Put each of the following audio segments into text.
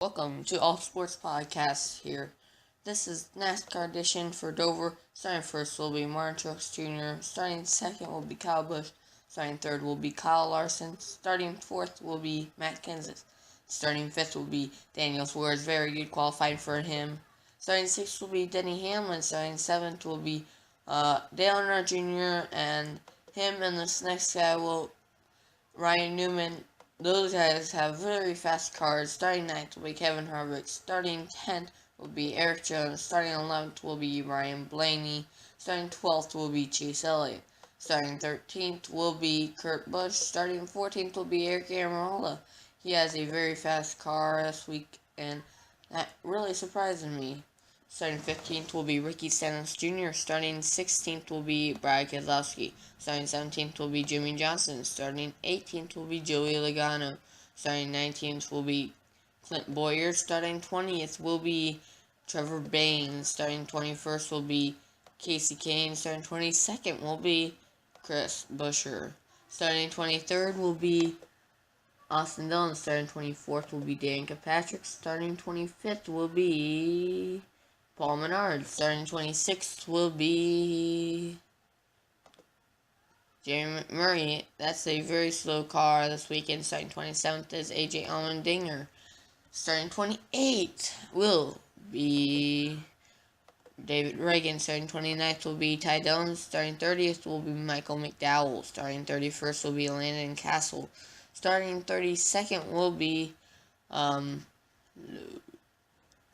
Welcome to All Sports Podcast here. This is NASCAR edition for Dover. Starting first will be Martin Truex Jr. Starting second will be Kyle Busch. Starting third will be Kyle Larson. Starting fourth will be Matt Kenseth. Starting fifth will be Daniel Suarez. Very good qualifying for him. Starting sixth will be Denny Hamlin. Starting seventh will be Dale Earnhardt Jr. And him and this next guy will Ryan Newman. Those guys have very fast cars. Starting 9th will be Kevin Harvick. Starting 10th will be Eric Jones. Starting 11th will be Ryan Blaney. Starting 12th will be Chase Elliott. Starting 13th will be Kurt Busch. Starting 14th will be Eric Almirola. He has a very fast car this week, and that really surprises me. Starting 15th will be Ricky Stenhouse Jr. Starting 16th will be Brad Keselowski. Starting 17th will be Jimmy Johnson. Starting 18th will be Joey Logano. Starting 19th will be Clint Bowyer. Starting 20th will be Trevor Baynes. Starting 21st will be Casey Kane. Starting 22nd will be Chris Buescher. Starting 23rd will be Austin Dillon. Starting 24th will be Danica Patrick. Starting 25th will be Paul Menard. Starting 26th will be Jerry McMurray. That's a very slow car this weekend. Starting 27th is AJ Allmendinger. Starting 28th will be David Reagan. Starting 29th will be Ty Dillon. Starting 30th will be Michael McDowell. Starting 31st will be Landon Castle. Starting 32nd will be Ross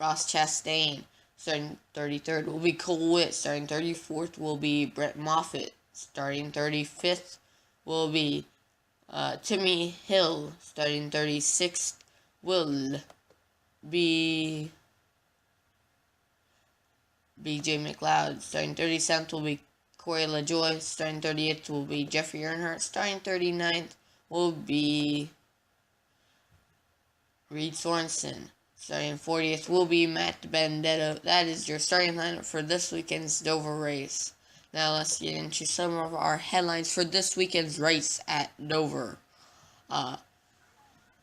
Chastain. Starting 33rd will be Cole Witt. Starting 34th will be Brett Moffitt. Starting 35th will be Timmy Hill. Starting 36th will be BJ McLeod. Starting 37th will be Corey LaJoie. Starting 30th will be Jeffrey Earnhardt. Starting 39th will be Reed Sorensen. Starting 40th will be Matt Benedetto. That is your starting lineup for this weekend's Dover race. Now let's get into some of our headlines for this weekend's race at Dover.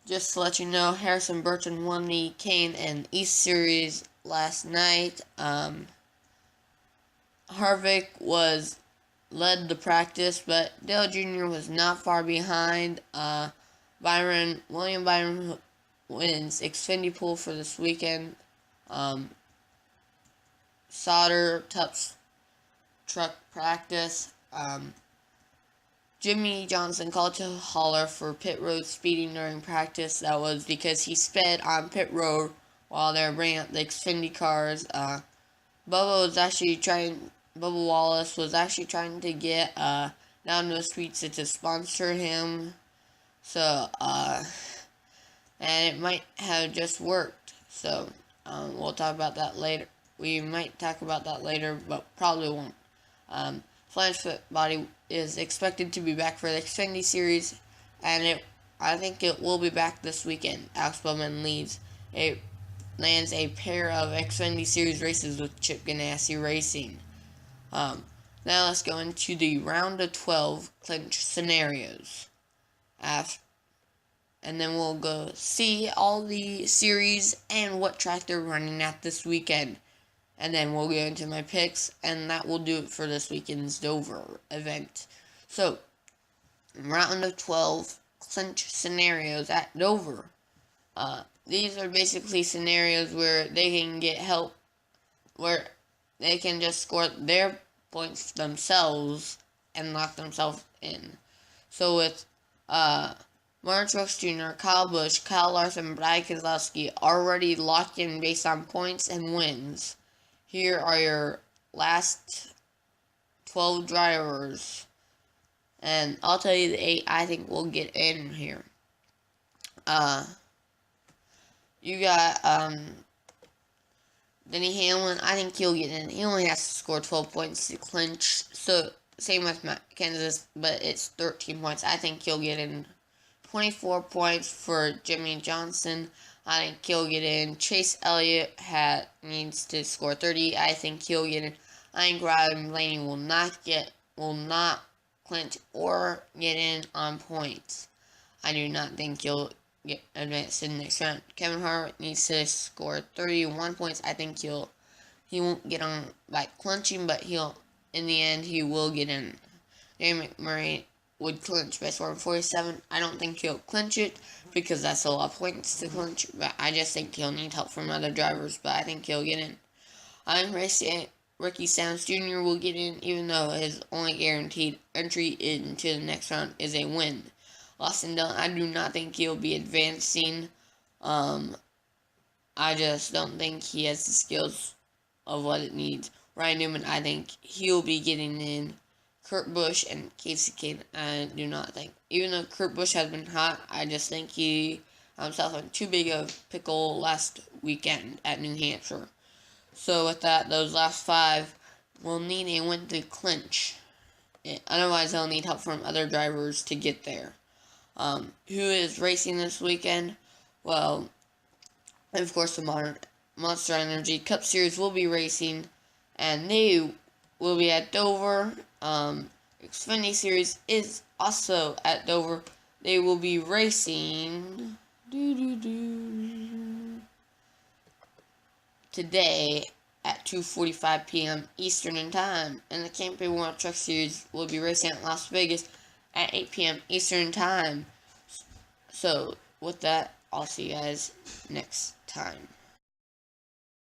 Just to let you know, Harrison Burton won the Kane and East Series last night. Harvick led the practice, but Dale Jr. was not far behind. William Byron wins Xfinity Pool for this weekend. Sauter Tup's truck practice. Jimmy Johnson called to Haller for pit road speeding during practice. That was because he sped on pit road while they were bringing up the Xfinity cars. Bubba Wallace was actually trying to get Down to the Streets to sponsor him. So, and it might have just worked. So, we'll talk about that later. We might talk about that later, but probably won't. Flangefoot Body is expected to be back for the Xfinity Series, and I think it will be back this weekend. Alex Bowman lands a pair of Xfinity Series races with Chip Ganassi Racing. Now let's go into the round of 12 clinch scenarios. And then we'll go see all the series and what track they're running at this weekend. And then we'll go into my picks, and that will do it for this weekend's Dover event. So, round of 12 clinch scenarios at Dover. These are basically scenarios where they can get help, where they can just score their points themselves and lock themselves in. So with Martin Truex Jr., Kyle Busch, Kyle Larson, Brad Keselowski already locked in based on points and wins. Here are your last 12 drivers, and I'll tell you the 8 I think will get in here. You got Denny Hamlin. I think he'll get in. He only has to score 12 points to clinch. So, same with Matt Kenseth, but it's 13 points. I think he'll get in. 24 points for Jimmy Johnson. I think he'll get in. Chase Elliott needs to score 30. I think he'll get in. I think Ryan Blaney will not clinch or get in on points. I do not think he'll get advanced to the next round. Kevin Harvick needs to score 31 points. I think he won't get on by clinching, but in the end he will get in. Jamie McMurray would clinch by scoring 47. I don't think he'll clinch it because that's a lot of points to clinch, but I just think he'll need help from other drivers, but I think he'll get in. I'm racing Ricky Stenhouse Jr. will get in, even though his only guaranteed entry into the next round is a win. Austin Dillon, I do not think he'll be advancing. I just don't think he has the skills of what it needs. Ryan Newman, I think he'll be getting in. Kurt Busch and Casey Kane, I do not think. Even though Kurt Busch has been hot, I just think he himself in too big of a pickle last weekend at New Hampshire. So with that, those last 5 will need a win to clinch. Otherwise, they'll need help from other drivers to get there. Who is racing this weekend? Well, of course, the Monster Energy Cup Series will be racing, and they will be at Dover. Xfinity Series is also at Dover. They will be racing today at 2:45 p.m. Eastern Time, and the Camping World Truck Series will be racing at Las Vegas at 8 p.m. Eastern Time. So, with that, I'll see you guys next time.